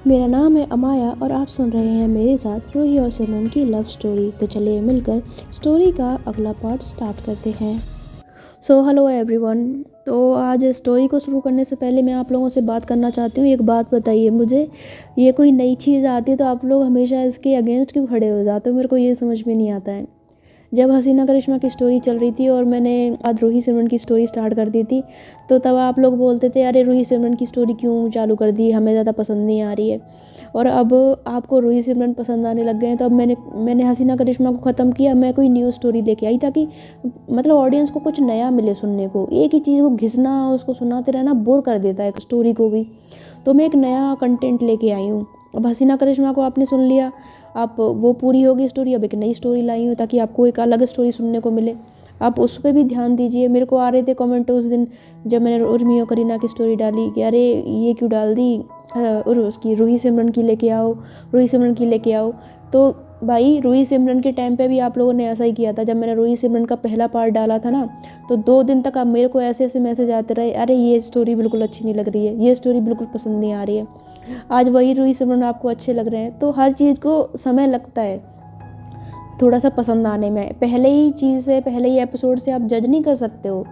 मेरा नाम है अमाया और आप सुन रहे हैं मेरे साथ रूही और सिमरन की लव स्टोरी। तो चलिए मिलकर स्टोरी का अगला पार्ट स्टार्ट करते हैं। So hello everyone. तो आज स्टोरी को शुरू करने से पहले मैं आप लोगों से बात करना चाहती हूँ। एक बात बताइए मुझे, ये कोई नई चीज़ आती है तो आप लोग हमेशा इसके अगेंस्ट क्यों खड़े हो जाते हो? मेरे को ये समझ में नहीं आता है। जब हसीना करिश्मा की स्टोरी चल रही थी और मैंने आज रूही सिमरन की स्टोरी स्टार्ट कर दी थी, तो तब आप लोग बोलते थे अरे रूही सिमरन की स्टोरी क्यों चालू कर दी, हमें ज़्यादा पसंद नहीं आ रही है। और अब आपको रूही सिमरन पसंद आने लग गए हैं। तो अब मैंने हसीना करिश्मा को ख़त्म किया, मैं कोई न्यू स्टोरी लेके आई ताकि मतलब ऑडियंस को कुछ नया मिले सुनने को। एक ही चीज़ को घिसना, उसको सुनाते रहना बोर कर देता है स्टोरी को भी। तो मैं एक नया कंटेंट लेके आई हूँ। अब हसीना करिश्मा को आपने सुन लिया, आप वो पूरी होगी स्टोरी, अब एक नई स्टोरी लाई हूँ ताकि आपको एक अलग स्टोरी सुनने को मिले। आप उस पर भी ध्यान दीजिए। मेरे को आ रहे थे कमेंट उस दिन जब मैंने उर्मी और करीना की स्टोरी डाली कि अरे ये क्यों डाल दी, और उसकी रूही सिमरन की लेके आओ, रूही सिमरन की लेके आओ। तो भाई रूही सिमरन के टाइम पे भी आप लोगों ने ऐसा ही किया था। जब मैंने रूही सिमरन का पहला पार्ट डाला था ना, तो 2 दिन तक आप मेरे को ऐसे ऐसे मैसेज आते रहे, अरे ये स्टोरी बिल्कुल अच्छी नहीं लग रही है, ये स्टोरी बिल्कुल पसंद नहीं आ रही है। आज वही रूही सिमरन आपको अच्छे लग रहे हैं। तो हर चीज़ को समय लगता है थोड़ा सा पसंद आने में। पहले ही चीज़ से, पहले ही एपिसोड से आप जज नहीं कर सकते हो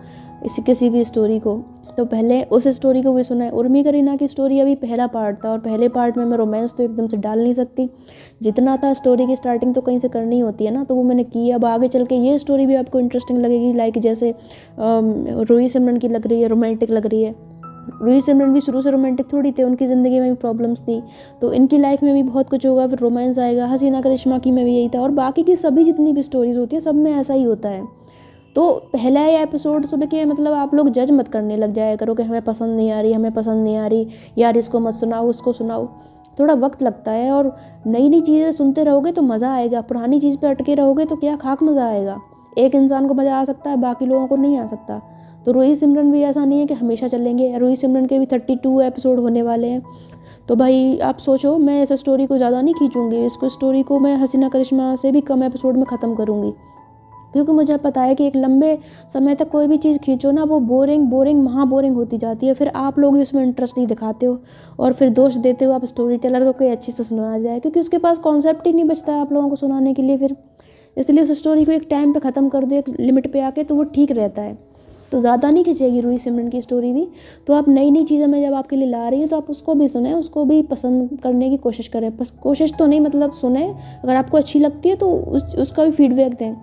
किसी भी स्टोरी को। तो पहले उस स्टोरी को भी सुना है। उर्मी करीना की स्टोरी अभी पहला पार्ट था और पहले पार्ट में मैं रोमांस तो एकदम से डाल नहीं सकती। जितना था स्टोरी की स्टार्टिंग तो कहीं से करनी होती है ना, तो वो मैंने की। अब आगे चल के ये स्टोरी भी आपको इंटरेस्टिंग लगेगी, लाइक जैसे रूही सिमरन की लग रही है, रोमांटिक लग रही है। रूही सिमरन भी शुरू से रोमांटिक थोड़ी थे, उनकी ज़िंदगी में भी प्रॉब्लम्स थी, तो इनकी लाइफ में भी बहुत कुछ होगा, फिर रोमांस आएगा। हसीना करिश्मा की में भी यही था और बाकी की सभी जितनी भी स्टोरीज होती है सब में ऐसा ही होता है। तो पहला ही एपिसोड सुन के मतलब आप लोग जज मत करने लग जाया करो कि हमें पसंद नहीं आ रही, हमें पसंद नहीं आ रही, यार इसको मत सुनाओ, उसको सुनाओ। थोड़ा वक्त लगता है और नई नई चीज़ें सुनते रहोगे तो मज़ा आएगा। पुरानी चीज़ पे अटके रहोगे तो क्या खाक मज़ा आएगा। एक इंसान को मज़ा आ सकता है, बाकी लोगों को नहीं आ सकता। तो रूही सिमरन भी ऐसा नहीं है कि हमेशा चलेंगे। रूही सिमरन के भी 32 एपिसोड होने वाले हैं। तो भाई आप सोचो, मैं इस स्टोरी को ज़्यादा नहीं खींचूंगी, इसको स्टोरी को मैं हसीना करिश्मा से भी कम एपिसोड में ख़त्म करूँगी, क्योंकि मुझे पता है कि एक लंबे समय तक कोई भी चीज़ खींचो ना, वो बोरिंग बोरिंग महा बोरिंग होती जाती है। फिर आप लोग इसमें इंटरेस्ट नहीं दिखाते हो और फिर दोष देते हो आप स्टोरी टेलर को कोई अच्छे से सुना जाए, क्योंकि उसके पास कॉन्सेप्ट ही नहीं बचता है आप लोगों को सुनाने के लिए। फिर इसलिए उस स्टोरी को एक टाइम पे ख़त्म कर दो, एक लिमिट पे आके, तो वो ठीक रहता है। तो ज़्यादा नहीं खिंचेगी रूही सिमरन की स्टोरी भी। तो आप नई नई चीज़ें मैं जब आपके लिए ला रही हूँ तो आप उसको भी सुने, उसको भी पसंद करने की कोशिश करें। बस कोशिश तो नहीं, मतलब सुने। अगर आपको अच्छी लगती है तो उसका भी फीडबैक दें।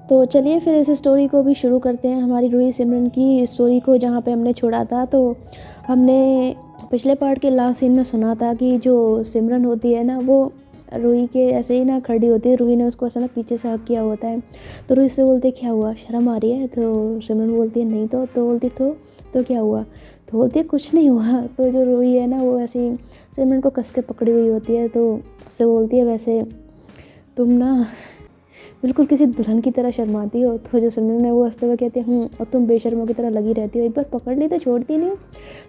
तो चलिए फिर इस स्टोरी को भी शुरू करते हैं, हमारी रूही सिमरन की स्टोरी को, जहाँ पे हमने छोड़ा था। तो हमने पिछले पार्ट के लास्ट सीन में सुना था कि जो सिमरन होती है ना, वो रूही के ऐसे ही ना खड़ी होती है। रूही ने उसको ऐसा ना पीछे से हक किया होता है। तो रूही से बोलती है क्या हुआ, शर्म आ रही है? तो सिमरन बोलती है नहीं। तो बोलती तो क्या हुआ? तो बोलती है कुछ नहीं हुआ। तो जो रूही है ना, वो ऐसे ही सिमरन को कस के पकड़ी हुई होती है। तो उससे बोलती है वैसे तुम ना बिल्कुल किसी दुल्हन की तरह शर्माती हो। तो जो सिमरन है वो हंसते हुए कहती है और तुम बेशर्मों की तरह लगी रहती हो, एक बार पकड़ ली तो छोड़ती नहीं हो।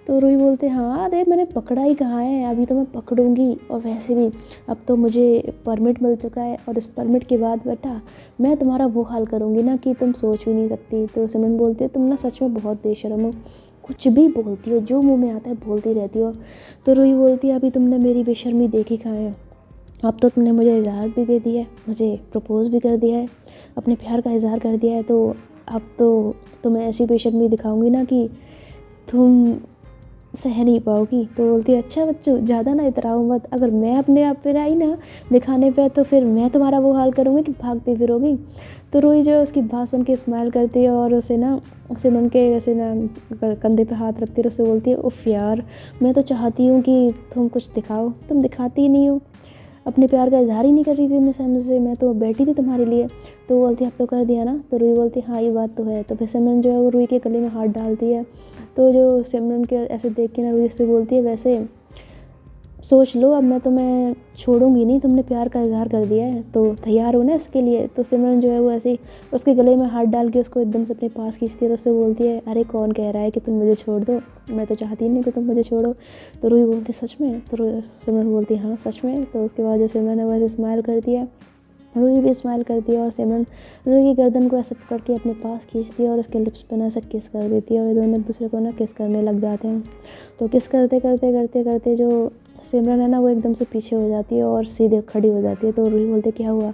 तो रूही बोलते हैं हाँ अरे मैंने पकड़ा ही कहाँ है, अभी तो मैं पकड़ूंगी। और वैसे भी अब तो मुझे परमिट मिल चुका है और इस परमिट के बाद बेटा मैं तुम्हारा वो हाल करूँगी ना कि तुम सोच भी नहीं सकती। तो सिमरन बोलती है तुम ना सच में बहुत बेशर्म हो, कुछ भी बोलती हो, जो मुँह में आता है बोलती रहती हो। तो रूही बोलती है अभी तुमने मेरी बेशर्मी देखी कहाँ है, अब तो तुमने मुझे इजाज़त भी दे दी है, मुझे प्रपोज़ भी कर दिया है, अपने प्यार का इज़हार कर दिया है। तो अब तो तुम्हें ऐसी बेशर्मी दिखाऊंगी ना कि तुम सह नहीं पाओगी। तो बोलती है अच्छा बच्चों ज़्यादा ना इतराओ मत, अगर मैं अपने आप पे आई ना दिखाने पे तो फिर मैं तुम्हारा वो हाल करूँगी कि भागती फिरोगी। तो रूही जो है उसकी बात सुन के स्माइल करती है और उसे ना सिमरन के ऐसे ना कंधे पे हाथ रखती है और उसे बोलती है उफ़ यार, मैं तो चाहती हूँ कि तुम कुछ दिखाओ, तुम दिखाती ही नहीं हो, अपने प्यार का इजहार ही नहीं कर रही थी इतने समय से, मैं तो बैठी थी तुम्हारे लिए। तो बोलती अब तो कर दिया ना। तो रूही बोलती हाँ ये बात तो है। तो फिर सिमरन जो है वो रूही के गले में हाथ डालती है। तो जो सिमरन के ऐसे देख के ना रूही से बोलती है वैसे सोच लो अब मैं तुम्हें छोड़ूंगी नहीं, तुमने प्यार का इजहार कर दिया है तो तैयार हो ना इसके लिए। तो सिमरन जो है वो ऐसे ही उसके गले में हाथ डाल के उसको एकदम से अपने पास खींचती है और उससे बोलती है अरे कौन कह रहा है कि तुम मुझे छोड़ दो, मैं तो चाहती नहीं कि तुम मुझे छोड़ो। तो रूही बोलती सच में? तो सिमरन बोलती हाँ सच में। तो उसके बाद जो सिमरन है वो ऐसे स्माइल करती है, रूही भी स्माइल करती है और सिमरन रूही की गर्दन को ऐसे पकड़ के अपने पास खींचती है और उसके लिप्स पे ना ऐसा किस कर देती है और ये दोनों एक दूसरे को ना किस करने लग जाते हैं। तो किस करते करते करते करते जो सिमरन है ना वो एकदम से पीछे हो जाती है और सीधे खड़ी हो जाती है। तो रूही बोलती क्या हुआ,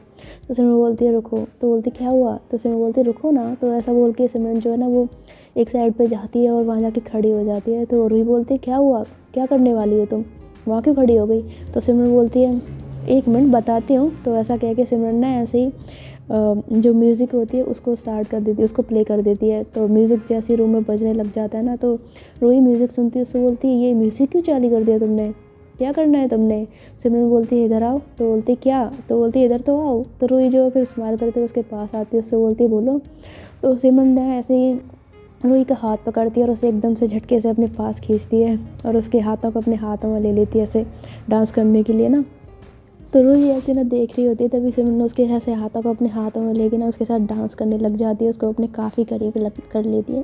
तो सिमरन बोलती है रुको, तो बोलती क्या हुआ, तो सिमरन बोलती है रुको ना। तो ऐसा बोल के सिमरन जो है ना वो एक साइड पे जाती है और वहाँ जाके खड़ी हो जाती है। तो रूही बोलती है क्या हुआ, क्या करने वाली हो तुम, वहाँ क्यों खड़ी हो गई। तो सिमरन बोलती है एक मिनट बताती हूँ। तो ऐसा कह के सिमरन ना ऐसे ही जो म्यूज़िक होती है उसको स्टार्ट कर देती है, उसको प्ले कर देती है। तो म्यूज़िक जैसे रूम में बजने लग जाता है ना, तो रूही म्यूज़िक सुनती है, उससे बोलती है ये म्यूज़िक क्यों चालू कर दिया तुमने, क्या करना है तुमने। सिमरन बोलती है इधर आओ। तो बोलती क्या, तो बोलती है इधर तो आओ। तो रूही जो फिर स्माइल करते हुए उसके पास आती है, उससे बोलती है बोलो। तो सिमरन ने ऐसे ही रूही का हाथ पकड़ती है और उसे एकदम से झटके से अपने पास खींचती है और उसके हाथों को अपने हाथों में ले लेती है ऐसे डांस करने के लिए ना। तो रूही ऐसे ना देख रही होती है, तभी सिमरन उसके ऐसे हाथों को अपने हाथों में लेके ना उसके साथ डांस करने लग जाती है, उसको अपने काफ़ी करीब कर लेती है।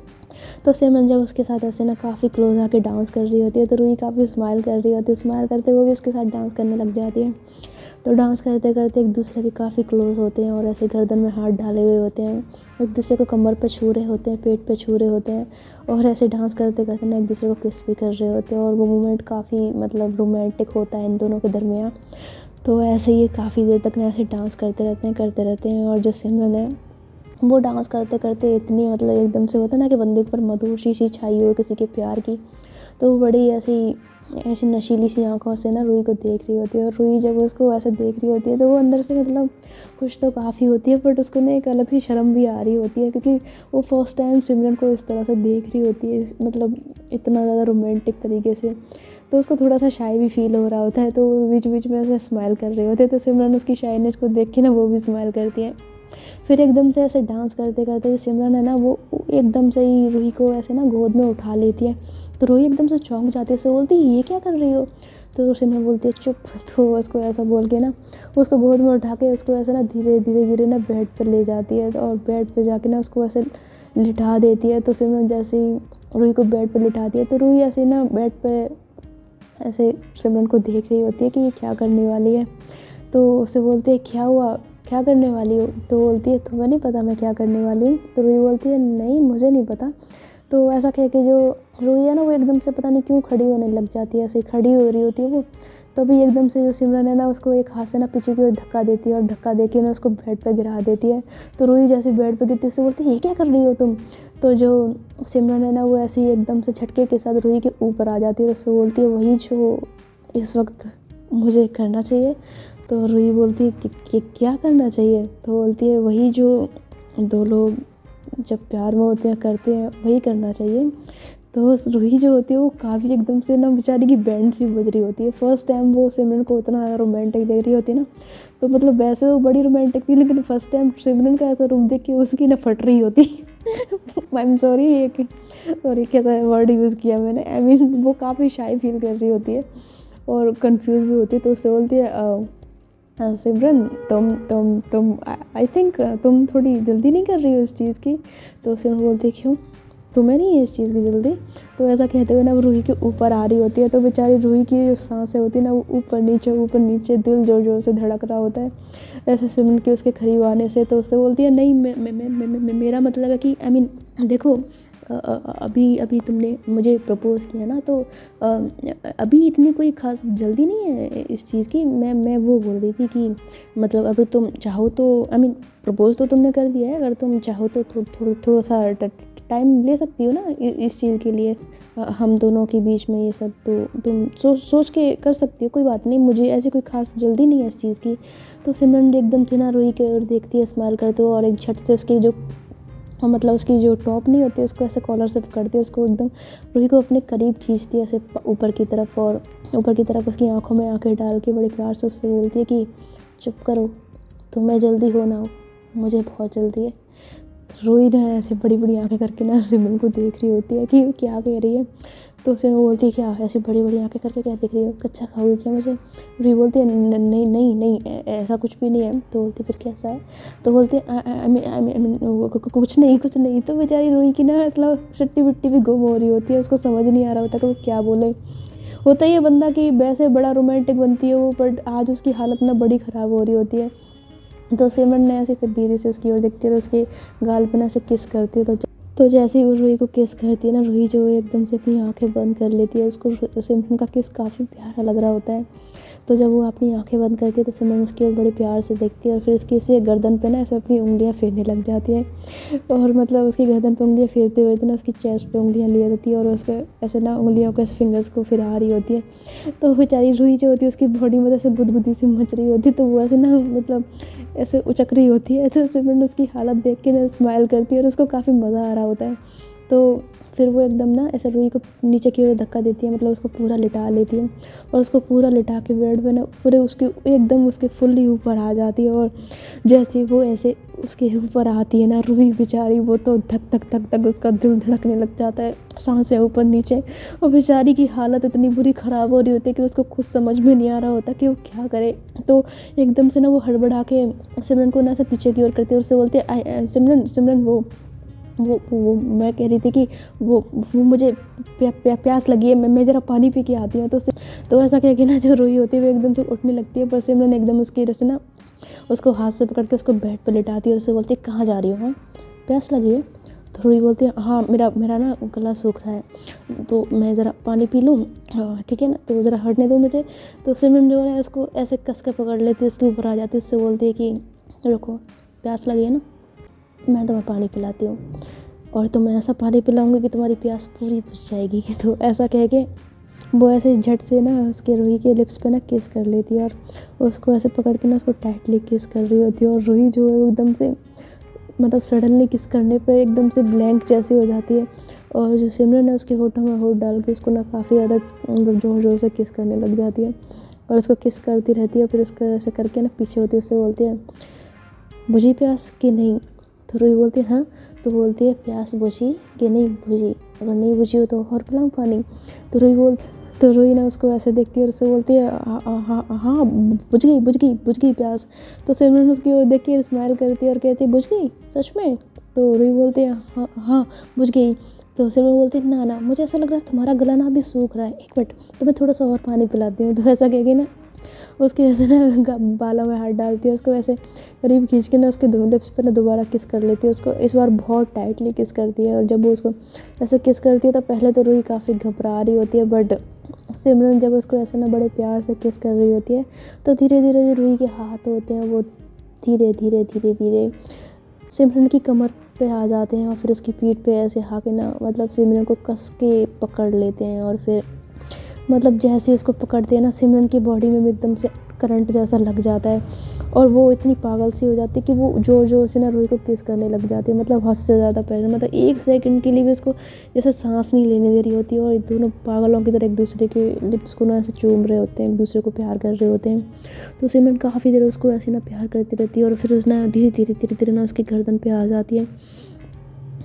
तो सिमरन जब उसके साथ ऐसे ना काफ़ी क्लोज आके डांस कर रही होती है, तो रूही काफ़ी स्माइल कर रही होती है, स्माइल करते हुए भी उसके साथ डांस करने लग जाती है। तो डांस करते करते एक दूसरे के काफ़ी क्लोज होते हैं और ऐसे गर्दन में हाथ डाले हुए होते हैं, एक दूसरे को कमर पे छू रहे होते हैं, पेट पे छू रहे होते हैं और ऐसे डांस करते करते ना एक दूसरे को किस भी कर रहे होते हैं। और वो मोमेंट काफ़ी मतलब रोमांटिक होता है इन दोनों के दरमियान। तो ऐसे ही काफ़ी देर तक ना ऐसे डांस करते रहते हैं। और जो सिमरन है वो डांस करते करते इतनी मतलब एकदम से होता है ना कि बंदे के ऊपर मधुशी सी छाई हो किसी के प्यार की, तो वो बड़ी ऐसी नशीली सी आंखों से ना रूही को देख रही होती है। और रूही जब उसको ऐसे देख रही होती है तो वो अंदर से मतलब खुश तो काफ़ी होती है, बट उसको ना एक अलग सी शर्म भी आ रही होती है, क्योंकि वो फर्स्ट टाइम सिमरन को इस तरह से देख रही होती है, मतलब इतना ज़्यादा रोमांटिक तरीके से। तो उसको थोड़ा सा शाय भी फील हो रहा होता है, तो वो बीच बीच में ऐसे स्माइल कर रहे होते हैं। तो सिमरन उसकी शाइनेस को देख के ना वो भी स्माइल करती है। फिर एकदम से ऐसे डांस करते करते सिमरन है ना वो एकदम से ही रूही को ऐसे ना गोद में उठा लेती है। तो रूही एकदम से चौंक जाती है, सो बोलती है ये क्या कर रही हो। तो सिमरन बोलती है चुप। तो उसको ऐसा बोल के ना उसको गोद में उठा के उसको ऐसे ना धीरे धीरे धीरे ना बेड पर ले जाती है और बेड पर जाके ना उसको ऐसे लिटा देती है। तो सिमरन जैसे ही रूही को बेड पर लिटाती है तो रूही ऐसे ना बेड पर ऐसे सिमरन को देख रही होती है कि ये क्या करने वाली है। तो उससे बोलती है क्या हुआ, क्या करने वाली हो। तो बोलती है तुम्हें नहीं पता मैं क्या करने वाली हूँ। तो रूही बोलती है नहीं मुझे नहीं पता। तो ऐसा कह के जो रूही है ना वो एकदम से पता नहीं क्यों खड़ी होने लग जाती है, ऐसे खड़ी हो रही होती है वो। तभी एकदम से जो सिमरन है ना उसको एक हाथ से ना पीछे की ओर धक्का देती है और धक्का देके ना उसको बेड पे गिरा देती है। तो रूही जैसे बेड पे गिरती है उससे बोलती है ये क्या कर रही हो तुम। तो जो सिमरन है ना वो ऐसे ही एकदम से झटके के साथ रूही के ऊपर आ जाती है और उससे बोलती है वही जो इस वक्त मुझे करना चाहिए। तो रूही बोलती है कि क्या करना चाहिए। तो बोलती है वही जो दो लोग जब प्यार में होते हैं करते हैं वही करना चाहिए। तो रूही जो होती है वो काफ़ी एकदम से ना बेचारी की बैंड सी बज रही होती है। फर्स्ट टाइम वो सिमरन को इतना ज़्यादा रोमांटिक देख रही होती है ना, तो मतलब वैसे वो बड़ी रोमांटिक थी लेकिन फर्स्ट टाइम सिमरन का ऐसा रूप देख के उसकी ना फट रही होती। आई एम सॉरी कैसा वर्ड यूज़ किया मैंने, आई मीन वो काफ़ी शाय फील कर रही होती है और कंफ्यूज भी होती है। तो उससे बोलती है सिमरन तुम आई थिंक तुम थोड़ी जल्दी नहीं कर रही हो इस चीज़ की। तो सिमरन बोलती है क्यों, तुम्हें नहीं है इस चीज़ की जल्दी। तो ऐसा कहते हुए ना वो रूही के ऊपर आ रही होती है। तो बेचारी रूही की जो सांसें होती है ना वो ऊपर नीचे दिल जोर जोर से धड़क रहा होता है ऐसे सिमरन के उसके करीब आने से। तो उससे बोलती है नहीं मेरा मतलब है कि आई मीन देखो अभी तुमने मुझे प्रपोज़ किया ना, तो अभी इतनी कोई ख़ास जल्दी नहीं है इस चीज़ की। मैं वो बोल रही थी कि मतलब अगर तुम चाहो तो आई मीन प्रपोज़ तो तुमने कर दिया है, अगर तुम चाहो तो थोड़ा सा टाइम ले सकती हो ना इस चीज़ के लिए। हम दोनों के बीच में ये सब तो तुम सोच के कर सकती हो, कोई बात नहीं, मुझे ऐसी कोई ख़ास जल्दी नहीं है इस चीज़ की। तो सिमरन एकदम से ना रूही की ओर देखती है स्माइल करते हुए और एक झट से उसकी जो मतलब उसकी जो टॉप नहीं होती है उसको ऐसे कॉलर से पकड़ती है, उसको एकदम रूही को अपने करीब खींचती है ऐसे ऊपर की तरफ और ऊपर की तरफ उसकी आंखों में आंखें डाल के बड़े प्यार से उससे बोलती है कि चुप करो, तुम्हें जल्दी हो ना हो, मुझे बहुत जल्दी है। रूही ने ऐसे बड़ी बड़ी आंखें करके ना सिमरन को देख रही होती है कि वो क्या कह रही है। तो उसे बोलती है क्या ऐसी बड़ी बड़ी आंखें करके क्या देख रही हो, कच्चा खाओगी क्या मुझे। रूही बोलती है नहीं नहीं नहीं ऐसा कुछ भी नहीं है। तो बोलती फिर कैसा है। तो बोलती है कुछ नहीं। तो बेचारी रूही की ना मतलब शट्टी बिट्टी भी गुम हो रही होती है, उसको समझ नहीं आ रहा होता कि वो क्या बोले। होता ही है बंदा कि वैसे बड़ा रोमांटिक बनती है वो, बट आज उसकी हालत ना बड़ी ख़राब हो रही होती है। तो सिमरन ने ऐसे फिर धीरे से उसकी ओर देखती है और उसके गाल पे ना ऐसे किस करती है। तो जैसे ही वो रूही को किस करती है ना, रूही जो है एकदम से अपनी आंखें बंद कर लेती है। उसको सिमरन का किस काफ़ी प्यारा लग रहा होता है। तो जब वो अपनी आंखें बंद करती है तो सिमरन उसकी ओर बड़े प्यार से देखती है और फिर उसकी ऐसे गर्दन पे ना ऐसे अपनी उंगलियां फेरने लग जाती है। और मतलब उसकी गर्दन पे उंगलियां फेरते हुए तो ना उसकी चेस्ट पे उंगलियां लिए रहती है और उसके ऐसे ना उंगलियों को ऐसे फिंगर्स को फिरा रही होती है। तो बेचारी रूही जो होती है उसकी बॉडी में ऐसे गुदगुदी सी मच रही होती है, तो वो ऐसे ना मतलब ऐसे उचक रही होती है। तो सिमरन उसकी हालत देख के ना स्माइल करती है और उसको काफ़ी मज़ा आ रहा होता है। तो फिर वो एकदम ना ऐसे रूही को नीचे की ओर धक्का देती है, मतलब उसको पूरा लिटा लेती है और उसको पूरा लिटा के बेड पे ना पूरे उसके एकदम उसके फुल्ली ऊपर आ जाती है। और जैसे वो ऐसे उसके ऊपर आती है ना, रूही बेचारी वो तो धक धक धक धक उसका दिल धड़कने लग जाता है, सांसें ऊपर नीचे। और बेचारी की हालत इतनी बुरी ख़राब हो रही होती है कि उसको खुद समझ में नहीं आ रहा होता कि वो क्या करे। तो एकदम से ना वो हड़बड़ा के सिमरन को ना ऐसे पीछे की ओर करती है और उससे बोलती है सिमरन सिमरन वो मैं कह रही थी कि वो मुझे प्यास लगी है, मैं ज़रा पानी पी के आती हूँ। तो ऐसा कह के ना जो रूही होती है वो एकदम से उठने लगती है, पर सिमरन एकदम उसकी वजह से ना उसको हाथ से पकड़ के उसको बेड पर लिटाती है और उससे बोलती है कहाँ जा रही हो, हाँ प्यास लगी है। तो रूही बोलती है हाँ मेरा ना गला सूख रहा है, तो मैं ज़रा पानी पी लूँ, ठीक है ना, तो ज़रा हटने दो मुझे। तो सिमरन जो है उसको ऐसे कस के पकड़ लेती है, उसके ऊपर आ जाती है, उससे बोलती है कि रुको, प्यास लगी है ना, मैं तुम्हें पानी पिलाती हूँ और तुम्हें ऐसा पानी पिलाऊंगी कि तुम्हारी प्यास पूरी बुझ जाएगी। तो ऐसा कह के वो ऐसे झट से ना उसके रूही के लिप्स पे ना किस कर लेती है और उसको ऐसे पकड़ के ना उसको टाइटली किस कर रही होती है। और रूही जो है वो एकदम से मतलब सडनली किस करने पे एकदम से ब्लैंक जैसी हो जाती है। और जो सिमरन है उसके होठों में होठ डाल के उसको ना काफ़ी ज़्यादा मतलब ज़ोर ज़ोर से किस करने लग जाती है और उसको किस करती रहती है। फिर उसको ऐसे करके ना पीछे होती है, उससे बोलती है बुझी प्यास कि नहीं। तो रूही बोलती है हाँ। तो बोलती है प्यास बुझी कि नहीं बुझी, अगर नहीं बुझी हो तो और पिलाऊं पानी। तो रूही ना उसको ऐसे देखती है और उससे बोलती है हाँ बुझ गई प्यास। तो सिमरन उसकी ओर देख के स्माइल करती है और कहती है बुझ गई सच में। तो रूही बोलती है हाँ हाँ बुझ गई। तो सिमरन बोलती है ना मुझे ऐसा लग रहा है तुम्हारा गला ना अभी सूख रहा है, एक मिनट तो मैं थोड़ा सा और पानी पिलाती हूँ। तो ऐसा कहेगी ना उसके ऐसे ना बालों में हाथ डालती है, उसको ऐसे करीब खींच के ना उसके लिप्स पे ना दोबारा किस कर लेती है उसको, इस बार बहुत टाइटली किस करती है। और जब वो उसको ऐसे किस करती है तो पहले तो रूही काफ़ी घबरा रही होती है, बट सिमरन जब उसको ऐसे ना बड़े प्यार से किस कर रही होती है तो धीरे धीरे जो रूही के हाथ होते हैं वो धीरे धीरे धीरे धीरे सिमरन की कमर पे आ जाते हैं और फिर उसकी पीठ पे ऐसे आके ना मतलब सिमरन को कस के पकड़ लेते हैं। और फिर मतलब जैसे उसको पकड़ते हैं ना सिमरन की बॉडी में भी एकदम से करंट जैसा लग जाता है और वो इतनी पागल सी हो जाती है कि वो जोर जोर से ना रूही को किस करने लग जाती है, मतलब हद से ज़्यादा पहले, मतलब एक सेकंड के लिए भी उसको जैसे सांस नहीं लेने दे रही होती है। और दोनों पागलों की तरह एक दूसरे के लिप्स को ना ऐसे चूम रहे होते हैं, एक दूसरे को प्यार कर रहे होते हैं। तो सिमरन काफ़ी देर उसको ऐसे ना प्यार करती रहती है और फिर उस ना धीरे धीरे धीरे धीरे ना उसकी गर्दन पे आ जाती है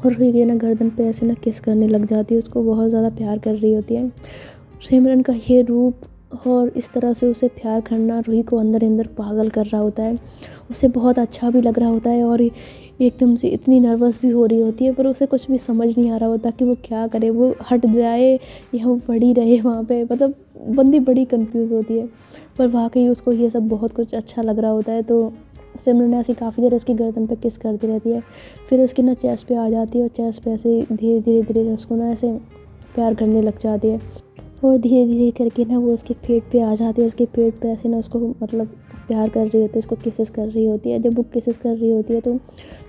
और रूही के ना गर्दन पे ऐसे ना किस करने लग जाती है, उसको बहुत ज़्यादा प्यार कर रही होती है। सिमरन का ये रूप और इस तरह से उसे प्यार करना रूही को अंदर अंदर पागल कर रहा होता है, उसे बहुत अच्छा भी लग रहा होता है और एकदम से इतनी नर्वस भी हो रही होती है, पर उसे कुछ भी समझ नहीं आ रहा होता कि वो क्या करे, वो हट जाए या वो पड़ी रहे वहाँ पे, मतलब बंदी बड़ी कंफ्यूज होती है। पर वाकई उसको ये सब बहुत कुछ अच्छा लग रहा होता है। तो सिमरन ऐसी काफ़ी देर उसकी गर्दन पे किस करती रहती है, फिर उसकी ना चेस्ट पे आ जाती है और चेस्ट पे ऐसे धीरे धीरे धीरे उसको ना ऐसे प्यार करने लग जाती है और धीरे धीरे करके ना वो उसके पेट पे आ जाती है, उसके पेट पे ऐसे ना उसको मतलब प्यार कर रही होती है, उसको किसेस कर रही होती है। जब वो किसेस कर रही होती है तो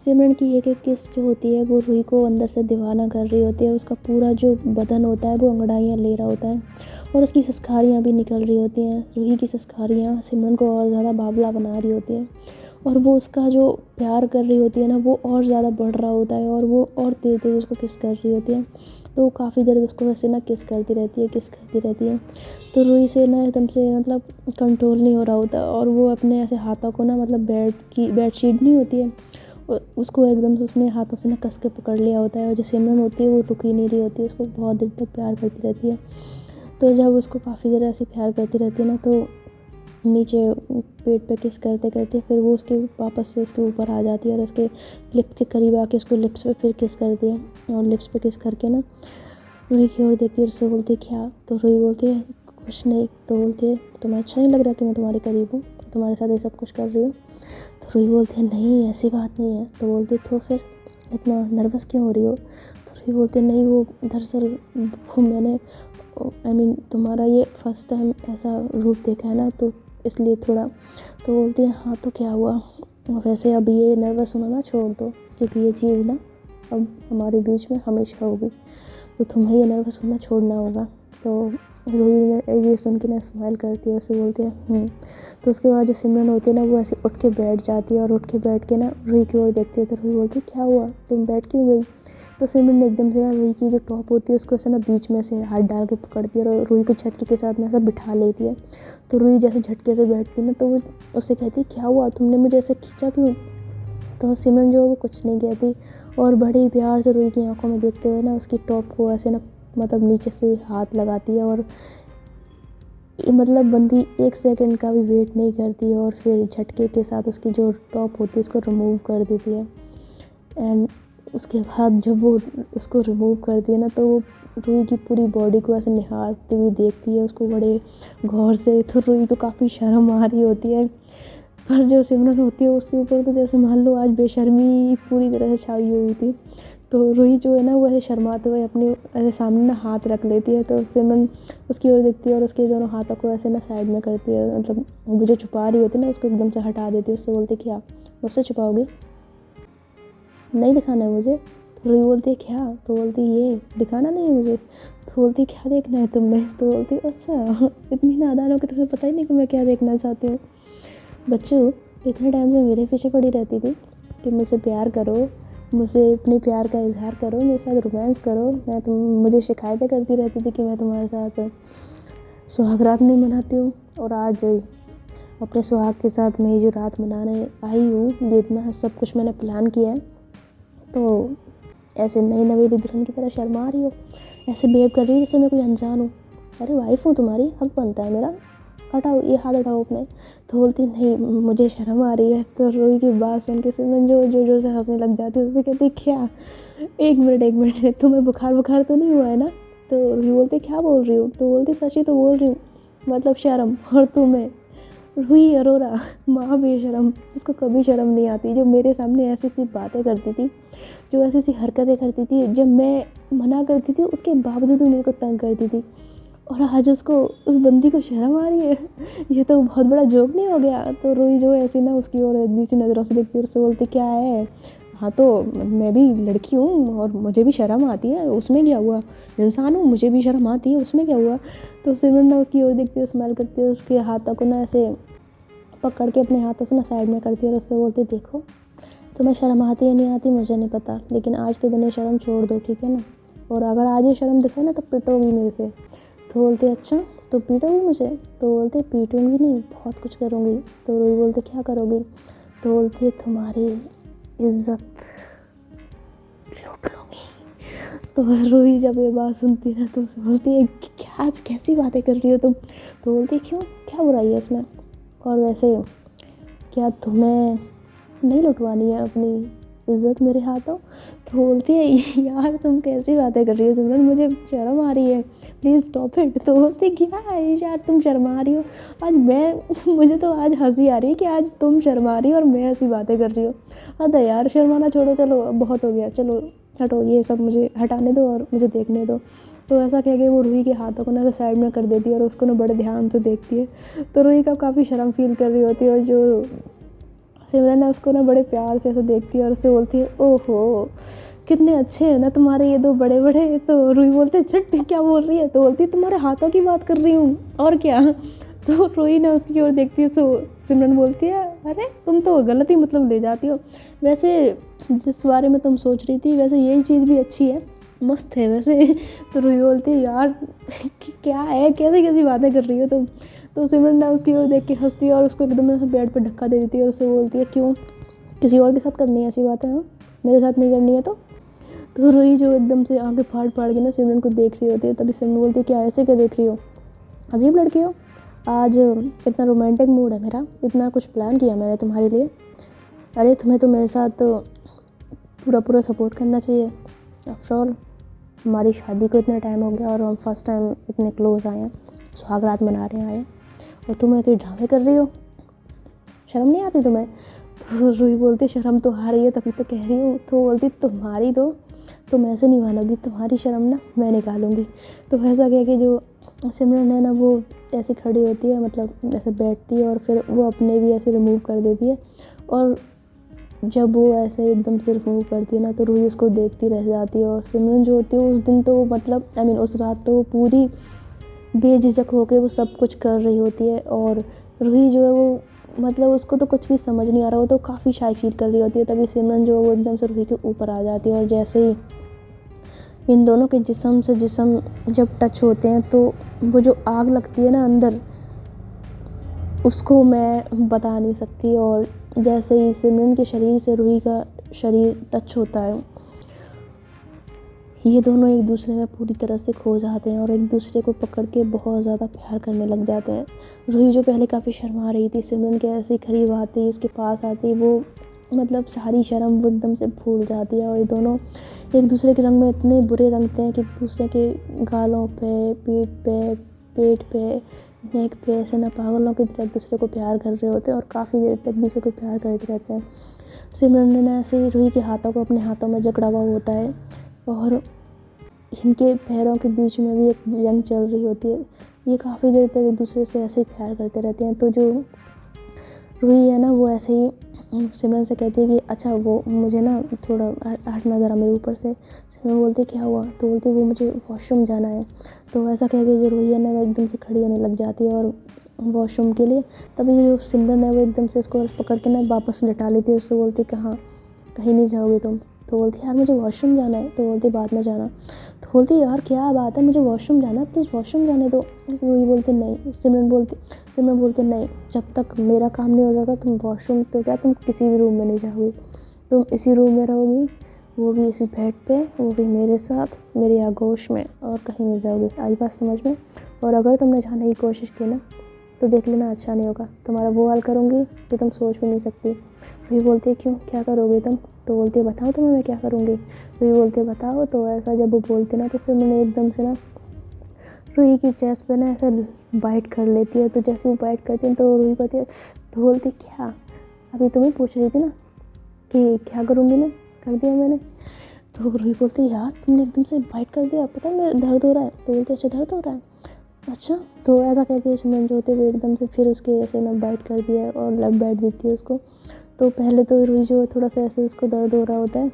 सिमरन की एक एक किस जो होती है वो रूही को अंदर से दीवाना कर रही होती है, उसका पूरा जो बदन होता है वो अंगड़ाइयाँ ले रहा होता है और उसकी सिसकारियाँ भी निकल रही होती हैं। रूही की सिसकारियाँ सिमरन को और ज़्यादा बावला बना रही होती हैं और वो उसका जो प्यार कर रही होती है ना वो और ज़्यादा बढ़ रहा होता है और वो और तेज़ तेज़ उसको किस कर रही होती है। तो काफ़ी देर उसको वैसे ना किस करती रहती है। तो रूही से ना एकदम से मतलब कंट्रोल नहीं हो रहा होता और वो अपने ऐसे हाथों को ना मतलब बेडशीट नहीं होती है उसको एकदम से उसने हाथों से ना कस के पकड़ लिया होता है और जो सिमरन होती है वो रुक ही नहीं रही होती है, उसको बहुत देर तक प्यार करती रहती है। तो जब उसको काफ़ी देर ऐसे प्यार करती रहती है ना तो नीचे पेट पे किस करते करते फिर वो उसके वापस से उसके ऊपर आ जाती है और उसके लिप के करीब आके उसको लिप्स पे फिर किस करती है और लिप्स पे किस करके ना रूही की ओर देखती है और उससे बोलती है क्या। तो रूही बोलती है कुछ नहीं। तो बोलती है तुम्हें अच्छा नहीं लग रहा कि मैं तुम्हारे करीब हूँ, तुम्हारे साथ ये सब कुछ कर रही हूँ। तो रूही बोलती है नहीं ऐसी बात नहीं है। तो बोलती है तो फिर इतना नर्वस क्यों हो रही हो? तो रूही बोलती है नहीं वो दरअसल वो मैंने तुम्हारा ये फर्स्ट टाइम ऐसा रूप देखा है ना, तो इसलिए थोड़ा। तो बोलती है हाँ तो क्या हुआ? वैसे अब ये नर्वस होना ना छोड़ दो, क्योंकि ये चीज़ ना अब हमारे बीच में हमेशा होगी, तो तुम्हें ये नर्वस होना छोड़ना होगा। तो रूही ने ये सुन के ना स्माइल करती है, उसे बोलती है। तो उसके बाद जो सिमरन होती है ना, वो ऐसे उठ के बैठ जाती है और उठ के बैठ के ना रूही की ओर देखती है। तो रूही बोलती है क्या हुआ, तुम बैठ क्यों गई? तो सिमरन ने एकदम से ना रूही की जो टॉप होती है उसको ऐसे ना बीच में से हाथ डाल के पकड़ती है और रूही को झटके के साथ ना ऐसा बिठा लेती है। तो रूही जैसे झटके से बैठती है ना, तो वो उससे कहती है क्या हुआ, तुमने मुझे ऐसे खींचा क्यों? तो सिमरन जो वो कुछ नहीं कहती और बड़े प्यार से रूही की आंखों में देखते हुए ना उसकी टॉप को ऐसे ना मतलब नीचे से हाथ लगाती है और मतलब बंदी 1 सेकंड का भी वेट नहीं करती है और फिर झटके के साथ उसकी जो टॉप होती है उसको रिमूव कर देती है। एंड उसके बाद जब वो उसको रिमूव करती है ना, तो वो रूही की पूरी बॉडी को ऐसे निहारती हुई देखती है उसको बड़े गौर से। तो रूही को काफ़ी शर्म आ रही होती है, पर जो सिमरन होती है उसके ऊपर तो जैसे मान लो आज बेशर्मी पूरी तरह से छाई हुई थी। तो रूही जो है ना वो ऐसे शर्माते हुए अपने ऐसे सामने ना हाथ रख लेती है। तो सिमरन उसकी ओर देखती है और उसके दोनों हाथों को ऐसे ना साइड में करती है, मतलब वो जो छुपा रही होती है ना उसको एकदम से हटा देती है। उससे बोलती है क्या मुझसे छुपाओगे, नहीं दिखाना है मुझे? तो रूही बोलती है क्या? तो बोलती है ये दिखाना नहीं है मुझे? तो बोलती है क्या देखना है तुमने? तो बोलती है अच्छा इतनी नादान हो कि तुम्हें पता ही नहीं कि मैं क्या देखना चाहती हूँ। बच्चों इतने टाइम से मेरे पीछे पड़ी रहती थी कि मुझसे प्यार करो, मुझसे अपने प्यार का इजहार करो, मेरे साथ रोमांस करो। मुझे शिकायतें करती रहती थी कि मैं तुम्हारे साथ सुहाग रात नहीं मनाती हूँ, और आज अपने सुहाग के साथ मैं ये जो रात मनाने आई हूँ, ये इतना सब कुछ मैंने प्लान किया है, तो ऐसे नई नवेली दुल्हन की तरह शर्मा रही हो, ऐसे बिहेव कर रही हो जैसे मैं कोई अनजान हूँ। अरे वाइफ हूँ तुम्हारी, हक बनता है मेरा, हटाओ ये हाथ हटाओ अपने। तो बोलती नहीं मुझे शर्म आ रही है। तो रूही की बात सुन के सिमरन जो जोर जोर से हंसने लग जाती है। उससे कहती क्या एक मिनट तुम्हें बुखार तो नहीं हुआ है ना? तो रूही बोलती क्या बोल रही हो? तो बोलती सच ही तो बोल रही हूँ, मतलब शर्म। और तुम्हें रूही अरोरा माँ बेशरम, जिसको कभी शर्म नहीं आती, जो मेरे सामने ऐसी ऐसी बातें करती थी, जो ऐसी ऐसी हरकतें करती थी, जब मैं मना करती थी उसके बावजूद मेरे को तंग करती थी, और आज उसको उस बंदी को शर्म आ रही है। ये तो बहुत बड़ा जोक नहीं हो गया? तो रूही जो है ऐसी ना उसकी ओर बीच नज़रों से देखती है और उससे बोलती क्या है, हाँ तो मैं भी लड़की हूँ और मुझे भी शर्म आती है, उसमें क्या हुआ, इंसान हूँ मुझे भी शर्म आती है, उसमें क्या हुआ? तो सिमरन ना उसकी ओर देखती है, स्माइल करती है, उसके हाथों को ना ऐसे पकड़ के अपने हाथों से ना साइड में करती है और उससे बोलती देखो तुम्हें शर्म आती है नहीं आती मुझे नहीं पता, लेकिन आज के दिन ये शर्म छोड़ दो, ठीक है ना? और अगर आज ये शर्म दिखाए ना तो पिटोगी मेरे से। तो बोलती अच्छा तो पीटोगी मुझे? तो बोलते पीटूंगी नहीं, बहुत कुछ करूँगी। तो रूही बोलते क्या करोगी? तो बोलती है तुम्हारी इज्जत लूट लूँगी। तो रूही जब ये बात सुनती है तो उसे बोलती है क्या आज कैसी बातें कर रही हो तुम? तो बोलती है क्यों, क्या बुराई है इसमें? और वैसे क्या तुम्हें नहीं लुटवानी है अपनी इज़्ज़त मेरे हाथों? तो बोलती है यार तुम कैसी बातें कर रही हो सिमरन, मुझे शर्म आ रही है, प्लीज़ स्टॉप इट। तो बोलती है क्या है यार तुम शर्मा रही हो, आज मैं मुझे तो आज हंसी आ रही है कि आज तुम शर्मा रही हो और मैं ऐसी बातें कर रही हो। अरे यार शर्माना छोड़ो, चलो अब बहुत हो गया, चलो हटो ये सब, मुझे हटाने दो और मुझे देखने दो। तो ऐसा कह के वो रूही के हाथों को ना साइड में कर देती है और उसको ना बड़े ध्यान से देखती है। तो रूही का काफ़ी शर्म फील कर रही होती है और जो सिमरन है उसको ना बड़े प्यार से ऐसे देखती है और उससे बोलती है ओहो कितने अच्छे हैं ना तुम्हारे ये दो बड़े बड़े। तो रूही बोलते हैं छट क्या बोल रही है? तो बोलती है तुम्हारे हाथों की बात कर रही हूँ और क्या। तो रूही ना उसकी ओर देखती है, सो सिमरन बोलती है अरे तुम तो गलत ही मतलब ले जाती हो, वैसे जिस बारे में तुम सोच रही थी वैसे यही चीज़ भी अच्छी है, मस्त है वैसे। तो रूही बोलती है यार क्या है, कैसी कैसी बातें कर रही हो तुम? तो सिमरन ना उसकी ओर देख के हंसती है और उसको एकदम से बेड पे धक्का दे देती है और उससे बोलती है क्यों, किसी और के साथ करनी है ऐसी बातें? हाँ मेरे साथ नहीं करनी है तो रूही जो एकदम से आंखें फाड़ फाड़ के ना सिमरन को देख रही होती है। तभी सिमरन बोलती है क्या ऐसे क्या देख रही हो, अजीब लड़की हो, आज इतना रोमांटिक मूड है मेरा, इतना कुछ प्लान किया मैंने तुम्हारे लिए। अरे तुम्हें तो मेरे साथ पूरा पूरा सपोर्ट करना चाहिए, आफ्टर ऑल हमारी शादी को इतना टाइम हो गया और हम फर्स्ट टाइम इतने क्लोज आए हैं, सुहाग रात मना रहे आए, और तुम ऐसे ड्रामे कर रही हो, शर्म नहीं आती तुम्हें? तो रूही बोलती शर्म तो आ रही है तभी तो कह रही हूँ। तो बोलती तुम्हारी तो तुम ऐसे नहीं मानोगी, तुम्हारी शर्म ना मैं निकालूंगी। तो ऐसा क्या कि जो सिमरन है ना वो ऐसे खड़ी होती है, मतलब ऐसे बैठती है और फिर वो अपने भी ऐसे रिमूव कर देती है। और जब वो ऐसे एकदम से रिमूव करती है ना तो रूही उसको देखती रह जाती है। और सिमरन जो होती है उस दिन तो मतलब उस रात तो वो पूरी बेझिझक होकर वो सब कुछ कर रही होती है। और रूही जो है वो मतलब उसको तो कुछ भी समझ नहीं आ रहा, वो तो काफ़ी शाय फील कर रही होती है। तभी सिमरन जो है वो एकदम से रूही के ऊपर आ जाती है और जैसे ही इन दोनों के जिस्म से जिस्म जब टच होते हैं तो वो जो आग लगती है ना अंदर, उसको मैं बता नहीं सकती। और जैसे ही सिमरन के शरीर से रूही का शरीर टच होता है, ये दोनों एक दूसरे में पूरी तरह से खो जाते हैं और एक दूसरे को पकड़ के बहुत ज़्यादा प्यार करने लग जाते हैं। रूही जो पहले काफ़ी शर्मा रही थी, सिमरन के ऐसे करीब आती, उसके पास आती, वो मतलब सारी शर्म वो एकदम से भूल जाती है। और ये दोनों एक दूसरे के रंग में इतने बुरे रंगते हैं कि एक दूसरे के गालों पे, पीठ पे, पेट पे, नेक पे ऐसे ना पागलों की तरह एक दूसरे को प्यार कर रहे होते हैं और काफ़ी देर तक एक दूसरे को प्यार करते रहते हैं। सिमरन ने ऐसे ही रूही के हाथों को अपने हाथों में जकड़ा हुआ होता है और इनके पैरों के बीच में भी एक जंग चल रही होती है। ये काफ़ी देर तक एक दूसरे से ऐसे ही प्यार करते रहते हैं। तो जो रूही है ना वो ऐसे ही सिमरन से कहती है कि अच्छा वो मुझे ना थोड़ा हटना ज़रा मेरे ऊपर से। सिमरन बोलती क्या हुआ? तो बोलती वो मुझे वॉशरूम जाना है। तो ऐसा कह के जो रूही है ना वो एकदम से खड़ी होने लग जाती है और वॉशरूम के लिए। तभी जो सिमरन है वो एकदम से उसको पकड़ के ना वापस लिटा लेती है। उससे बोलती कहाँ, कहीं नहीं जाओगे तुम? तो बोलती यार मुझे वॉशरूम जाना है। तो बोलती बाद में जाना। तो बोलती यार क्या बात है, मुझे वॉशरूम जाना है, प्लीज़ वॉशरूम जाने दो। रूही बोलती नहीं। सिमरन बोलती नहीं, जब तक मेरा काम नहीं हो जाता तुम वॉशरूम तो क्या तुम किसी भी रूम में नहीं जाओगी, तुम इसी रूम में रहोगी, वो भी इसी बेड पे, वो भी मेरे साथ, मेरी आगोश में, और कहीं नहीं जाओगी। आई बात समझ में? और अगर तुमने जाने की कोशिश की ना तो देख लेना अच्छा नहीं होगा, तुम्हारा वो हाल करूँगी कि तुम सोच भी नहीं सकती। रूही बोलती है क्यों, क्या करोगे तुम? तो बोलती है बताओ तुम्हें मैं क्या करूँगी। रूही बोलती है बताओ। तो ऐसा जब वो बोलती ना तो सिमरन एकदम से ना रूही की चेस्ट पे ना ऐसा बाइट कर लेती है। तो जैसे वो बाइट करती है तो रूही कहती है, तो बोलती क्या, अभी तुम्हें पूछ रही थी ना कि क्या करूँगी मैं, कर दिया मैंने। तो रूही बोलती है यार तुमने एकदम से बाइट कर दिया, पता है मेरा दर्द हो रहा है। तो बोलती है अच्छा दर्द हो रहा है, अच्छा। तो ऐसा कहकर सिमरन जो होते वो एकदम से फिर उसके ऐसे ना बाइट कर दिया है और लब बैठ देती है उसको। तो पहले तो रूही जो थोड़ा सा ऐसे उसको दर्द हो रहा होता है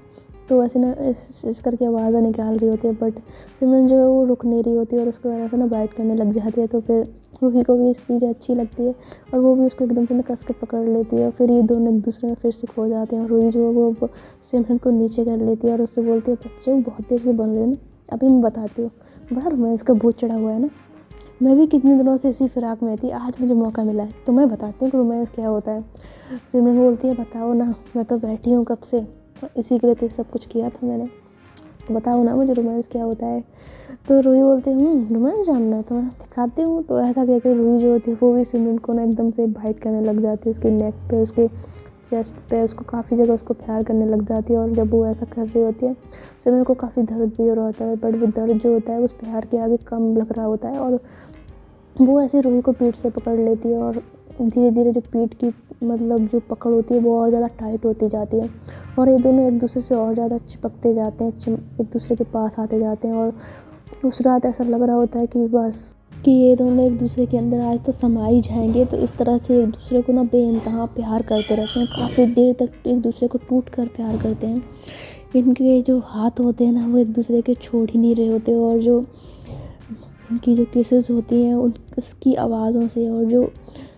तो ऐसे ना इस करके आवाज़ें निकाल रही होती है, बट सिमरन जो है वो रुक नहीं रही होती है और उसको ऐसा ना बाइट करने लग जाती है। तो फिर रूही को भी इस चीज़ अच्छी लगती है और वो भी उसको एकदम से ना कस के पकड़ लेती है और फिर ये दोनों एक दूसरे में फिर से खो जाते हैं। और रूही जो है वो सिमरन को नीचे कर लेती है और उससे बोलती है बच्चे वो बहुत देर से बन रहे हैं ना, अभी मैं बताती हूँ, बड़ा रोमांस का भूत चढ़ा हुआ है ना, मैं भी कितने दिनों से इसी फिराक में थी, आज मुझे मौका मिला है तो मैं बताती हूँ कि रोमांस क्या होता है। सिमरन बोलती है बताओ ना, मैं तो बैठी हूँ कब से, इसी के लिए तो सब कुछ किया था मैंने, बताओ ना मुझे रोमांस क्या होता है। तो रूही बोलती है रोमांस जानना है तो मैं दिखाती हूँ। तो ऐसा कहकर रूही जो होती है वो भी सिमरन को ना एकदम से बाइट करने लग जाती है, उसके नेक पे, उसके चेस्ट पे, उसको काफ़ी जगह उसको प्यार करने लग जाती है। और जब वो ऐसा कर रही होती है सिमरन को काफ़ी दर्द भी हो रहा होता है, बट वो दर्द जो होता है उस प्यार के आगे कम लग रहा होता है। और वो ऐसे रूही को पीठ से पकड़ लेती है और धीरे धीरे जो पीठ की मतलब जो पकड़ होती है वो और ज़्यादा टाइट होती जाती है और ये दोनों एक दूसरे से और ज़्यादा चिपकते जाते हैं, एक दूसरे के पास आते जाते हैं। और उस रात ऐसा लग रहा होता है कि बस कि ये दोनों एक दूसरे के अंदर आज तो समा ही जाएंगे। तो इस तरह से एक दूसरे को ना बेइंतहा प्यार करते रहते हैं, काफ़ी देर तक एक दूसरे को टूट कर प्यार करते हैं। इनके जो हाथ होते हैं ना वो एक दूसरे के छोड़ ही नहीं रहे होते और जो इनकी जो किसेस होती हैं उसकी आवाज़ों से और जो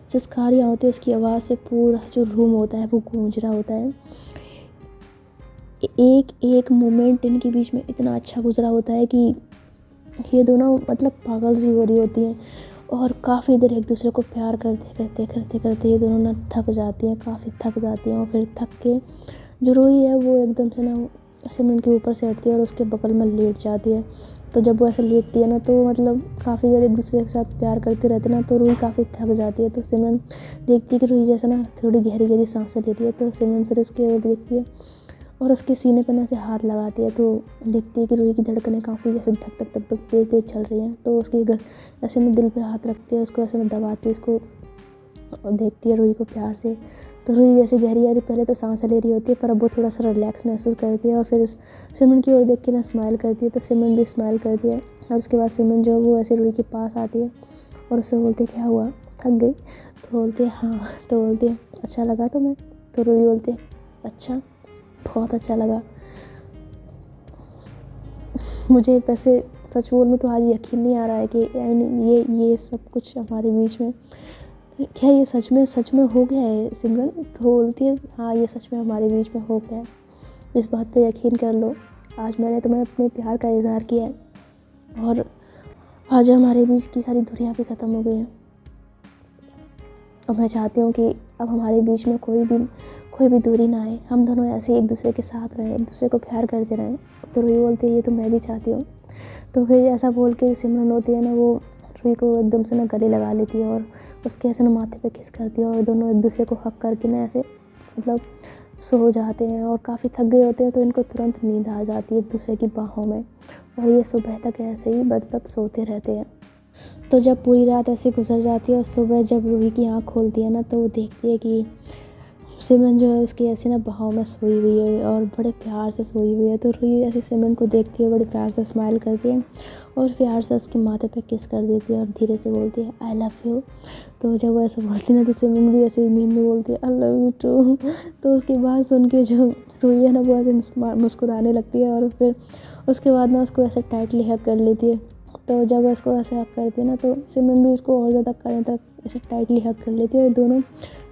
सिसकारियाँ होती है उसकी आवाज़ से पूरा जो रूम होता है वो गूंज रहा होता है। एक एक मोमेंट इनके बीच में इतना अच्छा गुजरा होता है कि ये दोनों मतलब पागल सी हो रही होती हैं और काफ़ी देर एक दूसरे को प्यार करते करते करते करते ये दोनों ना थक जाती हैं, काफ़ी थक जाती हैं। और फिर थक के जो रूही है वो एकदम से ना सिमरन के ऊपर से हटती है और उसके बगल में लेट जाती है। तो जब वो ऐसे लेटती है ना तो मतलब काफ़ी देर एक दूसरे के साथ प्यार करते रहते ना तो रूही काफ़ी थक जाती है। तो सिमरन देखती है कि रूही जैसे ना थोड़ी गहरी गहरी सांसें लेती है। तो सिमरन फिर उसके ओर देखती है और उसके सीने पर ऐसे हाथ लगाती है। तो देखती है कि रूही की धड़कनें काफ़ी जैसे धक धक धक धक तेज तेज चल रही हैं। तो उसके ऐसे में दिल पे हाथ रखती है, उसको ऐसे में दबाती है, उसको और देखती है रूही को प्यार से। तो रूही जैसे गहरी गहरी पहले तो सांस ले रही होती है, पर अब वो थोड़ा सा रिलैक्स महसूस करती है और फिर सिमरन की ओर देख के ना स्माइल करती है। तो सिमरन भी स्माइल करती है और उसके बाद सिमरन जो है वो ऐसे रूही के पास आती है और उससे बोलती है क्या हुआ, थक गई? तो बोलती है हाँ। तो बोलती है अच्छा लगा तुम्हें? तो रूही बोलती है अच्छा, बहुत अच्छा लगा मुझे। वैसे सच बोलूँ तो आज यकीन नहीं आ रहा है कि ये सब कुछ हमारे बीच में, क्या ये सच में हो गया है सिमरन? तो बोलती है हाँ, ये सच में हमारे बीच में हो गया है, इस बात पे यकीन कर लो। आज मैंने तुम्हें अपने प्यार का इज़हार किया है और आज हमारे बीच की सारी दूरियां भी ख़त्म हो गई हैं। और मैं चाहती हूँ कि अब हमारे बीच में कोई भी दूरी ना आए, हम दोनों ऐसे एक दूसरे के साथ रहें, एक दूसरे को प्यार करते रहें। तो रूही बोलती है ये तो मैं भी चाहती हूँ। तो फिर ऐसा बोल के सिमरन होती है ना, वो रूही को एकदम से ना गले लगा लेती है और उसके ऐसे ना माथे पे किस करती है और दोनों एक दूसरे को हक करके ना ऐसे मतलब सो जाते हैं। और काफ़ी थक गए होते हैं तो इनको तुरंत नींद आ जाती है एक दूसरे की बाहों में और ये सुबह तक ऐसे ही मतलब सोते रहते हैं। तो जब पूरी रात ऐसे गुजर जाती है और सुबह जब रूही की आँख खोलती है ना, तो वो देखती है कि सिमरन जो है उसकी ऐसे ना बाहों में सोई हुई है और बड़े प्यार से सोई हुई है। तो रूही ऐसे सिमरन को देखती है, बड़े प्यार से स्माइल करती है और प्यार से उसके माथे पे किस कर देती है और धीरे से बोलती है आई लव यू। तो जब वो ऐसा बोलती है ना तो सिमरन भी ऐसे नींद में बोलती है आई लव यू टू। तो उसकी बात सुन के जो रूही है ना वो ऐसे मुस्कुराने लगती है और फिर उसके बाद ना उसको ऐसे टाइटली हग कर लेती है। तो जब उसको ऐसे हक करती है ना तो सिमरन भी उसको और ज़्यादा करने तक ऐसे टाइटली हक कर लेती है और दोनों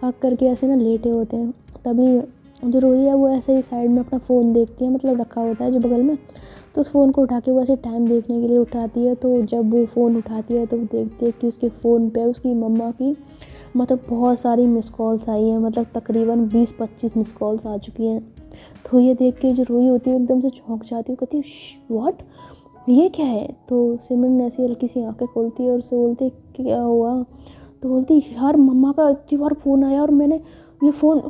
हक करके ऐसे ना लेटे होते हैं। तभी जो रूही है वो ऐसे ही साइड में अपना फ़ोन देखती है, मतलब रखा होता है जो बगल में, तो उस फ़ोन को उठा के वो ऐसे टाइम देखने के लिए उठाती है। तो जब वो फ़ोन उठाती है तो वो देखती है कि उसके फ़ोन पे उसकी मम्मा की मतलब बहुत सारी मिस कॉल्स आई हैं, मतलब तकरीबन 20-25 मिस कॉल्स आ चुकी हैं। तो ये देख के जो रूही होती है एकदम से चौंक जाती है, कहती है व्हाट, ये क्या है? तो सिमरन ऐसी हल्की सी आंखें खोलती है और उससे बोलती है क्या हुआ? तो बोलती यार मम्मा का इतनी बार फ़ोन आया और मैंने ये फ़ोन,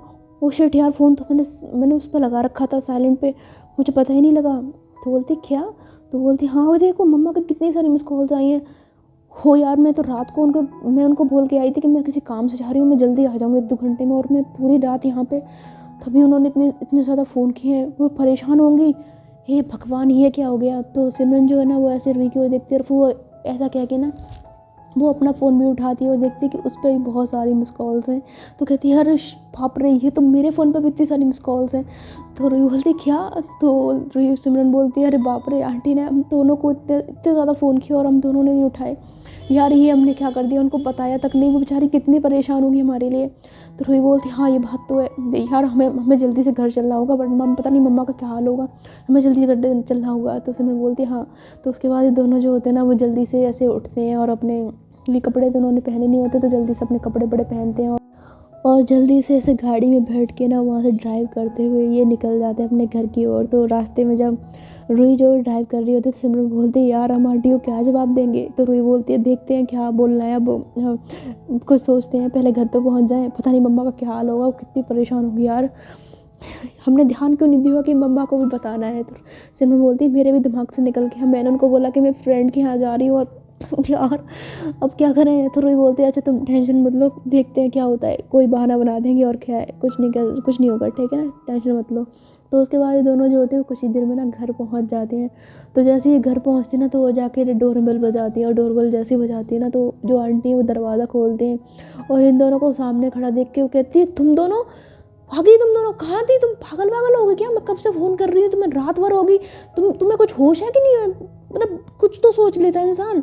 ओ शिट यार, फ़ोन तो मैंने उस पर लगा रखा था साइलेंट पे, मुझे पता ही नहीं लगा। तो बोलती क्या? तो बोलती हाँ वो देखो मम्मा की कितनी सारी मिस कॉल्स आई हैं। हो यार, मैं तो रात को मैं उनको बोल के आई थी कि मैं किसी काम से जा रही हूँ, मैं जल्दी आ जाऊँगी 1-2 घंटे में, और मैं पूरी रात यहाँ पे, तभी उन्होंने इतने ज़्यादा फ़ोन किए हैं, वो परेशान होंगी। हे भगवान, ये क्या हो गया? तो सिमरन जो है ना वो ऐसे रूही की ओर देखती है और वो ऐसा कह के ना वो अपना फ़ोन भी उठाती है और देखती है कि उस पर भी बहुत सारी मिस कॉल्स हैं। तो कहती है अरे बाप रे, ये तो मेरे फ़ोन पर भी इतनी सारी मिस कॉल्स हैं। तो रूही बोलती क्या? तो रूही सिमरन बोलती है अरे बाप रे आंटी ने हम दोनों को इतने ज़्यादा फ़ोन किया और हम दोनों ने नहीं उठाए। यार ये हमने क्या कर दिया, उनको बताया तक नहीं, वो बेचारी कितनी परेशान होगी हमारे लिए। तो रूही बोलती हाँ ये बात तो है यार, हमें जल्दी से घर चलना होगा, बट पता नहीं मम्मा का क्या हाल होगा, हमें जल्दी से घर चलना होगा। तो सिमरन बोलती हाँ। तो उसके बाद ये दोनों जो होते हैं ना वो जल्दी से ऐसे उठते हैं और अपने लिए कपड़े तो उन्होंने पहने नहीं होते, तो जल्दी से अपने कपड़े बड़े पहनते हैं और जल्दी से ऐसे गाड़ी में बैठ के ना वहाँ से ड्राइव करते हुए ये निकल जाते हैं अपने घर की ओर। तो रास्ते में जब रूही जो ड्राइव कर रही होती है तो सिमरन बोलती है यार हम आंटी को क्या जवाब देंगे? तो रूही बोलती है देखते हैं क्या बोलना है, अब कुछ सोचते हैं, पहले घर तो पहुँच जाएं, पता नहीं मम्मा का क्या हाल होगा, वो कितनी परेशान होगी यार, हमने ध्यान क्यों नहीं दिया कि मम्मा को भी बताना है। तो सिमरन बोलती है मेरे भी दिमाग से निकल गया, मैंने उनको बोला कि मैं फ्रेंड के यहाँ जा रही हूँ और यार अब क्या करें। तो रूही बोलती है अच्छा तुम टेंशन मत लो, देखते हैं क्या होता है, कोई बहाना बना देंगे और क्या है, कुछ नहीं होगा, ठीक है ना, टेंशन मत लो। तो उसके बाद ये दोनों जो होते हैं कुछ ही देर में ना घर पहुंच जाते हैं। तो जैसे ही घर पहुंचती ना तो वो जाके डोर बेल बजाती है और डोर बेल जैसे ही बजाती है ना तो जो आंटी है वो दरवाज़ा खोलते हैं और इन दोनों को सामने खड़ा देख के वो कहती है तुम दोनों भागी, तुम दोनों कहाँ थी, तुम पागल हो गए क्या? मैं कब से फ़ोन कर रही हूँ तुम्हें, रात भर होगी, तुम्हें कुछ होश है कि नहीं है? मतलब कुछ तो सोच लेता है इंसान।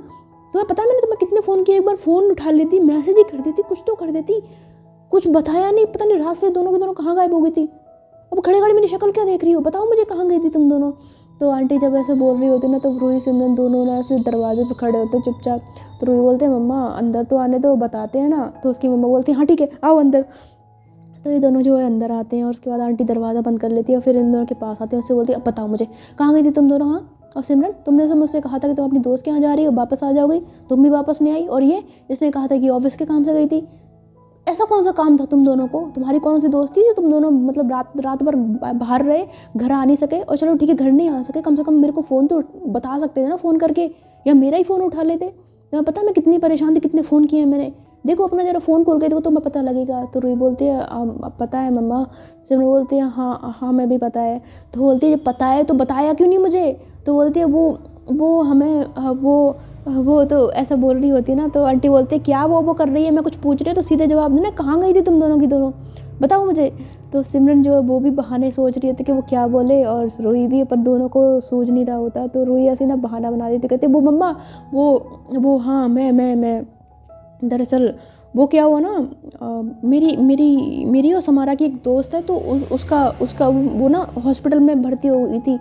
तुम्हें पता है मैंने तुम्हें कितने फ़ोन किए, एक बार फ़ोन उठा लेती, मैसेज ही कर देती, कुछ तो कर देती, कुछ बताया नहीं, पता नहीं रात से दोनों के दोनों कहाँ गायब हो गई थी। अब खड़े खड़े मेरी शक्ल क्या देख रही हो, बताओ मुझे कहाँ गई थी तुम दोनों? तो आंटी जब ऐसे बोल रही होती ना तो रूही सिमरन दोनों ना ऐसे दरवाजे पे खड़े होते चुपचाप। तो रूही बोलते हैं मम्मा अंदर तो आने दो, बताते हैं ना। तो उसकी मम्मा बोलती है हाँ ठीक है आओ अंदर। तो ये दोनों जो है अंदर आते हैं और उसके बाद आंटी दरवाज़ा बंद कर लेती है और फिर इन दोनों के पास आते हैं, उससे बोलती है अब बताओ मुझे कहाँ गई थी तुम दोनों? हाँ और सिमरन तुमने से मुझसे कहा था कि तुम अपनी दोस्त के यहाँ जा रही हो, वापस आ जाओगी, तुम भी वापस नहीं आई, और ये इसने कहा था कि ऑफिस के काम से गई थी। ऐसा कौन सा काम था तुम दोनों को, तुम्हारी कौन सी दोस्त थी जो तुम दोनों मतलब रात भर बाहर रहे, घर आ नहीं सके? और चलो ठीक है घर नहीं आ सके, कम से कम मेरे को फ़ोन तो बता सकते थे ना फ़ोन करके, या मेरा ही फ़ोन उठा लेते। तुम्हें पता है मैं कितनी परेशान थी, कितने फ़ोन किए हैं मैंने, देखो अपना ज़रा फ़ोन खोल के देखो, तुम्हें पता लगेगा। तो रूही बोलती है पता है मम्मा। सिमरन बोलती है हाँ हाँ मैं भी पता है। तो बोलती है जब पता है तो बताया क्यों नहीं मुझे। तो बोलती है वो हमें वो तो ऐसा बोल रही होती है ना। तो आंटी बोलती है क्या वो कर रही है, मैं कुछ पूछ रही हूँ तो सीधे जवाब देना, कहाँ गई थी तुम दोनों की दोनों, बताओ मुझे। तो सिमरन जो है वो भी बहाने सोच रही होती कि वो क्या बोले, और रूही भी, पर दोनों को सूझ नहीं रहा होता। तो रूही ऐसी ना बहाना बना देती, कहती वो मम्मा वो हाँ मैं दरअसल वो क्या हुआ ना, मेरी और समारा की एक दोस्त है, तो उसका वो ना हॉस्पिटल में भर्ती हो गई थी।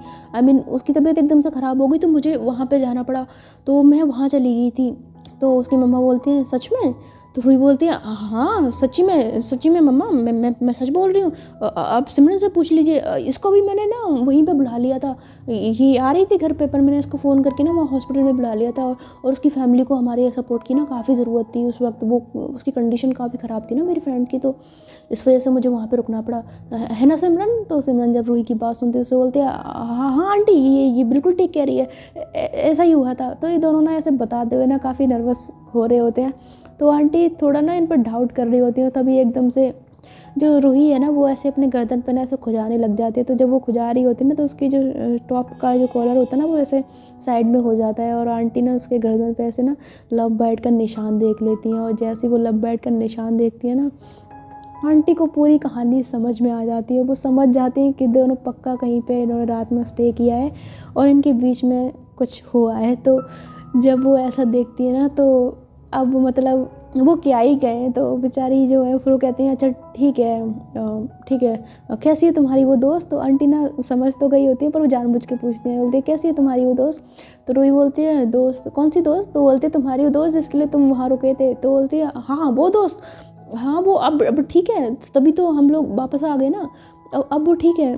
उसकी तबीयत एकदम से ख़राब हो गई, तो मुझे वहाँ पे जाना पड़ा, तो मैं वहाँ चली गई थी। तो उसकी मम्मा बोलती हैं सच में। तो रूही बोलती है हाँ सच्ची में मम्मा, मैं सच बोल रही हूँ। आप सिमरन से पूछ लीजिए, इसको भी मैंने ना वहीं पे बुला लिया था, ये आ रही थी घर पे, पर मैंने इसको फ़ोन करके ना वहाँ हॉस्पिटल में बुला लिया था। और उसकी फैमिली को हमारे सपोर्ट की ना काफ़ी ज़रूरत थी उस वक्त, वो उसकी कंडीशन काफ़ी ख़राब थी ना मेरी फ्रेंड की, तो इस वजह से मुझे वहाँ पर रुकना पड़ा, है ना सिमरन। तो सिमरन जब रूही की बात सुनती है उससे बोलती है हाँ आंटी ये बिल्कुल ठीक कह रही है, ऐसा ही हुआ था। तो ये दोनों ना ऐसे बताते हुए ना काफ़ी नर्वस हो रहे होते हैं। तो आंटी थोड़ा ना इन पर डाउट कर रही होती है, तभी एकदम से जो रूही है ना वो ऐसे अपने गर्दन पर ना ऐसे खुजाने लग जाती है। तो जब वो खुजा रही होती है ना, तो उसकी जो टॉप का जो कॉलर होता है ना वो ऐसे साइड में हो जाता है, और आंटी ना उसके गर्दन पे ऐसे ना लव बर्ड का निशान देख लेती हैं। और जैसे वो लव बर्ड का निशान देखती है ना, आंटी को पूरी कहानी समझ में आ जाती है। वो समझ जाती हैं कि दोनों पक्का कहीं पे इन्होंने रात में स्टे किया है और इनके बीच में कुछ हुआ है। तो जब वो ऐसा देखती है ना, तो अब मतलब वो क्या ही कहें, तो बेचारी जो है फिर वो कहती हैं अच्छा ठीक है कैसी है तुम्हारी वो दोस्त। तो आंटी ना समझ तो गई होती है, पर वो जानबूझ के पूछती हैं, बोलती है कैसी है तुम्हारी वो दोस्त। तो रूही बोलती है दोस्त कौन सी दोस्त। तो बोलती है तुम्हारी वो दोस्त जिसके लिए तुम वहाँ रुके थे। तो बोलती है हाँ वो दोस्त, हाँ वो अब ठीक है, तभी तो हम लोग वापस आ गए ना, अब वो ठीक है,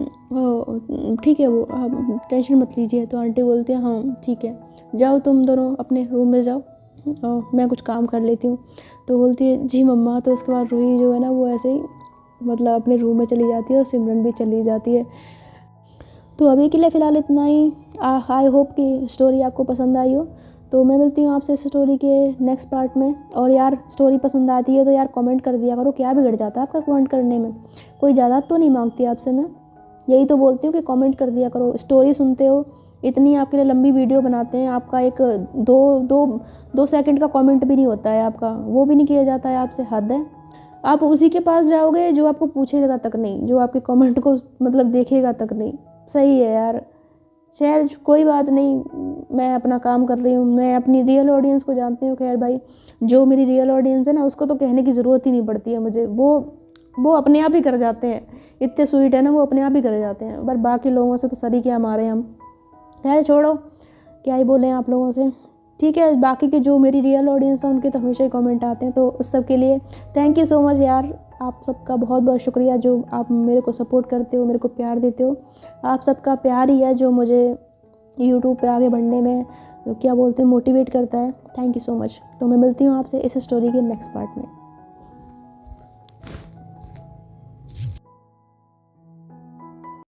ठीक है वो टेंशन मत लीजिए। तो आंटी बोलती है हाँ ठीक है, जाओ तुम दोनों अपने रूम में जाओ, मैं कुछ काम कर लेती हूँ। तो बोलती है जी मम्मा। तो उसके बाद रूही जो है ना वो ऐसे ही मतलब अपने रूम में चली जाती है, और सिमरन भी चली जाती है। तो अभी के लिए फ़िलहाल इतना ही। आई होप कि स्टोरी आपको पसंद आई हो। तो मैं मिलती हूँ आपसे इस स्टोरी के नेक्स्ट पार्ट में। और यार स्टोरी पसंद आती है तो यार कमेंट कर दिया करो, क्या बिगड़ जाता है आपका कमेंट करने में, कोई ज़्यादा तो नहीं मांगती आपसे मैं, यही तो बोलती हूँ कि कमेंट कर दिया करो। स्टोरी सुनते हो, इतनी आपके लिए लंबी वीडियो बनाते हैं, आपका एक दो सेकंड का कमेंट भी नहीं होता है आपका, वो भी नहीं किया जाता है आपसे, हद है। आप उसी के पास जाओगे जो आपको पूछेगा तक नहीं, जो आपके कमेंट को मतलब देखेगा तक नहीं। सही है यार, खैर कोई बात नहीं, मैं अपना काम कर रही हूँ, मैं अपनी रियल ऑडियंस को जानती हूँ। खैर भाई, जो मेरी रियल ऑडियंस है ना उसको तो कहने की ज़रूरत ही नहीं पड़ती है मुझे, वो अपने आप ही कर जाते हैं, इतने स्वीट है ना, वो अपने आप ही कर जाते हैं। पर बाकी लोगों से तो सरी क्या हमारे हम, खैर छोड़ो, क्या ही बोलें आप लोगों से। ठीक है, बाकी के जो मेरी रियल ऑडियंस है उनके तो हमेशा ही कमेंट आते हैं, तो उस सब के लिए थैंक यू सो मच यार, आप सबका बहुत बहुत शुक्रिया जो आप मेरे को सपोर्ट करते हो, मेरे को प्यार देते हो। आप सबका प्यार ही है जो मुझे यूट्यूब पे आगे बढ़ने में क्या बोलते हैं मोटिवेट करता है। Thank you so much. तो मैं मिलती हूँ आपसे इस स्टोरी के नेक्स्ट पार्ट में।